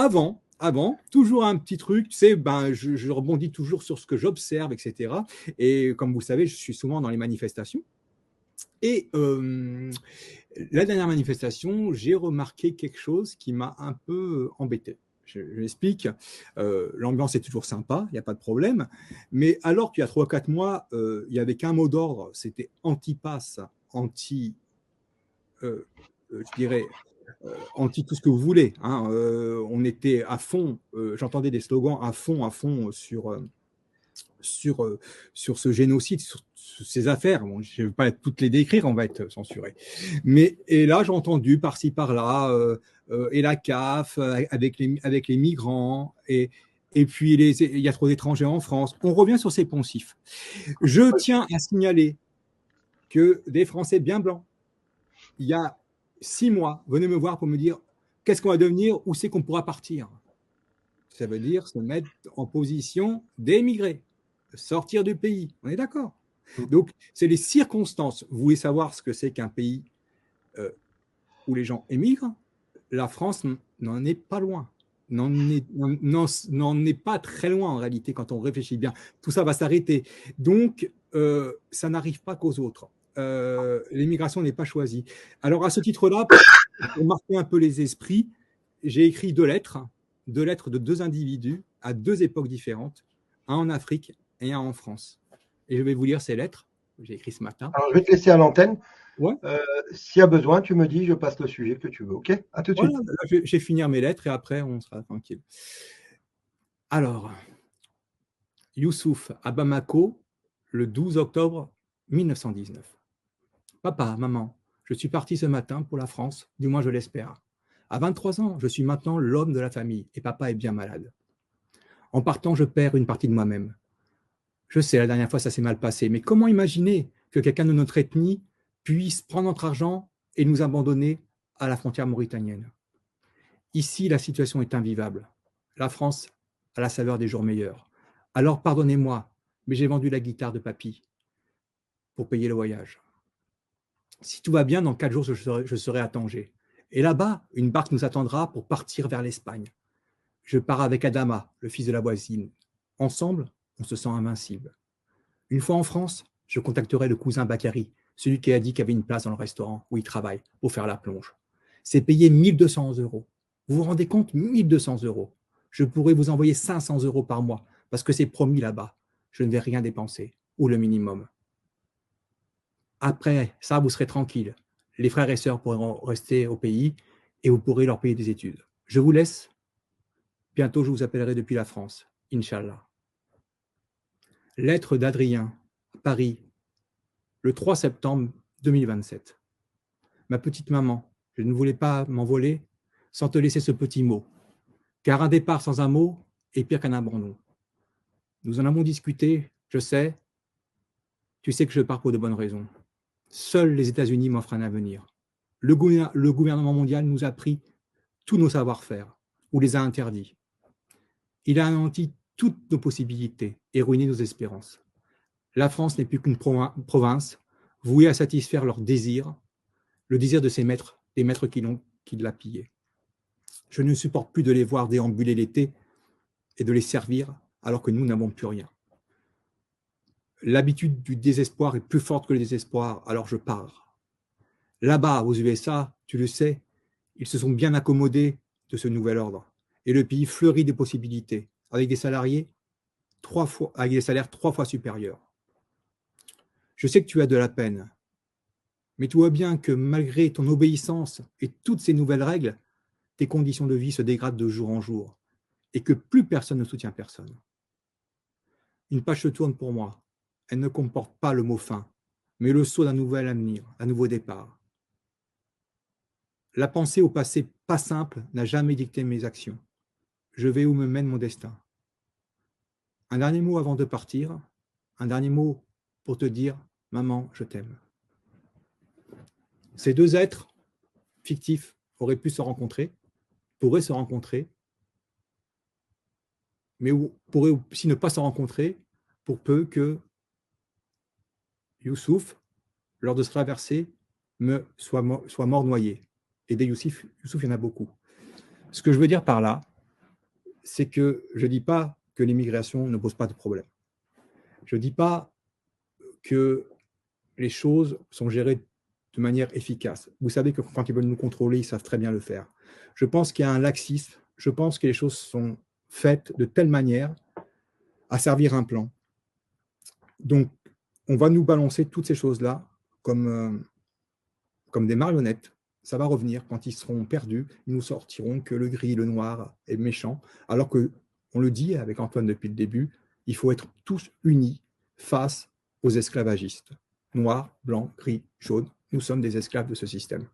avant, toujours un petit truc, tu sais, ben, je rebondis toujours sur ce que j'observe, etc. Et comme vous le savez, je suis souvent dans les manifestations. Et la dernière manifestation, j'ai remarqué quelque chose qui m'a un peu embêté. Je m'explique. L'ambiance est toujours sympa, il n'y a pas de problème. Mais alors qu'il y a 3 4 mois, il n'y avait qu'un mot d'ordre, c'était anti-pass, anti, je dirais, anti tout ce que vous voulez, hein. On était à fond, j'entendais des slogans à fond sur, sur ce génocide, sur ces affaires. Bon, je ne vais pas toutes les décrire, on va être censuré. Mais et là, j'ai entendu par-ci par-là, et la CAF avec les migrants, et puis il y a trop d'étrangers en France. On revient sur ces poncifs. Je tiens à signaler que des Français bien blancs, il y a 6 mois, venaient me voir pour me dire qu'est-ce qu'on va devenir, où c'est qu'on pourra partir. Ça veut dire se mettre en position d'émigrer, sortir du pays. On est d'accord. Donc, c'est les circonstances. Vous voulez savoir ce que c'est qu'un pays où les gens émigrent? La France n'en est pas loin. N'en est pas très loin en réalité quand on réfléchit bien. Tout ça va s'arrêter. Donc, ça n'arrive pas qu'aux autres. L'immigration n'est pas choisie. Alors, à ce titre-là, pour marquer un peu les esprits, j'ai écrit 2 lettres, 2 lettres de 2 individus à 2 époques différentes, un en Afrique et un en France. Et je vais vous lire ces lettres que j'ai écrites ce matin. Alors, je vais te laisser à l'antenne. Ouais. S'il y a besoin, tu me dis, je passe le sujet que tu veux. OK? À tout de Voilà, suite. je vais finir mes lettres et après, on sera tranquille. Alors, Youssouf à Bamako, le 12 octobre 1919. Papa, maman, je suis parti ce matin pour la France, du moins je l'espère. À 23 ans, je suis maintenant l'homme de la famille et papa est bien malade. En partant, je perds une partie de moi-même. Je sais, la dernière fois, ça s'est mal passé, mais comment imaginer que quelqu'un de notre ethnie puisse prendre notre argent et nous abandonner à la frontière mauritanienne? Ici, la situation est invivable. La France a la saveur des jours meilleurs. Alors, pardonnez-moi, mais j'ai vendu la guitare de papy pour payer le voyage. Si tout va bien, dans 4 jours, je serai à Tanger. Et là-bas, une barque nous attendra pour partir vers l'Espagne. Je pars avec Adama, le fils de la voisine. Ensemble, on se sent invincible. Une fois en France, je contacterai le cousin Bakary, celui qui a dit qu'il y avait une place dans le restaurant où il travaille, pour faire la plonge. C'est payé 1 200 euros. Vous vous rendez compte? 1 200 euros. Je pourrais vous envoyer 500 euros par mois, parce que c'est promis là-bas. Je ne vais rien dépenser, ou le minimum. Après ça, vous serez tranquille. Les frères et sœurs pourront rester au pays et vous pourrez leur payer des études. Je vous laisse. Bientôt, je vous appellerai depuis la France. Inch'Allah. Lettre d'Adrien, Paris, le 3 septembre 2027. Ma petite maman, je ne voulais pas m'envoler sans te laisser ce petit mot, car un départ sans un mot est pire qu'un abandon. Nous en avons discuté, je sais, tu sais que je pars pour de bonnes raisons. Seuls les États-Unis m'offrent un avenir. Le gouvernement mondial nous a pris tous nos savoir-faire, ou les a interdits. Il a anéanti toutes nos possibilités et ruiné nos espérances. La France n'est plus qu'une province vouée à satisfaire leur désir, le désir de ses maîtres, des maîtres qui l'a pillé. Je ne supporte plus de les voir déambuler l'été et de les servir alors que nous n'avons plus rien. L'habitude du désespoir est plus forte que le désespoir, alors je pars. Là-bas, aux USA, tu le sais, ils se sont bien accommodés de ce nouvel ordre. Et le pays fleurit des possibilités, avec des salariés avec des salaires 3 fois supérieurs. Je sais que tu as de la peine, mais tu vois bien que malgré ton obéissance et toutes ces nouvelles règles, tes conditions de vie se dégradent de jour en jour et que plus personne ne soutient personne. Une page se tourne pour moi. Elle ne comporte pas le mot fin, mais le saut d'un nouvel avenir, un nouveau départ. La pensée au passé pas simple n'a jamais dicté mes actions. Je vais où me mène mon destin. Un dernier mot avant de partir, un dernier mot pour te dire, maman, je t'aime. Ces 2 êtres fictifs auraient pu se rencontrer, pourraient se rencontrer, mais pourraient aussi ne pas se rencontrer pour peu que Youssouf, lors de ce traversée, soit mort noyé. Et des Youssouf, il y en a beaucoup. Ce que je veux dire par là, c'est que je ne dis pas que l'immigration ne pose pas de problème. Je ne dis pas que les choses sont gérées de manière efficace. Vous savez que quand ils veulent nous contrôler, ils savent très bien le faire. Je pense qu'il y a un laxisme. Je pense que les choses sont faites de telle manière à servir un plan. Donc, on va nous balancer toutes ces choses-là comme des marionnettes. Ça va revenir quand ils seront perdus. Ils nous sortiront que le gris, le noir est méchant. Alors que, on le dit avec Antoine depuis le début, il faut être tous unis face aux esclavagistes. Noir, blanc, gris, jaune, nous sommes des esclaves de ce système.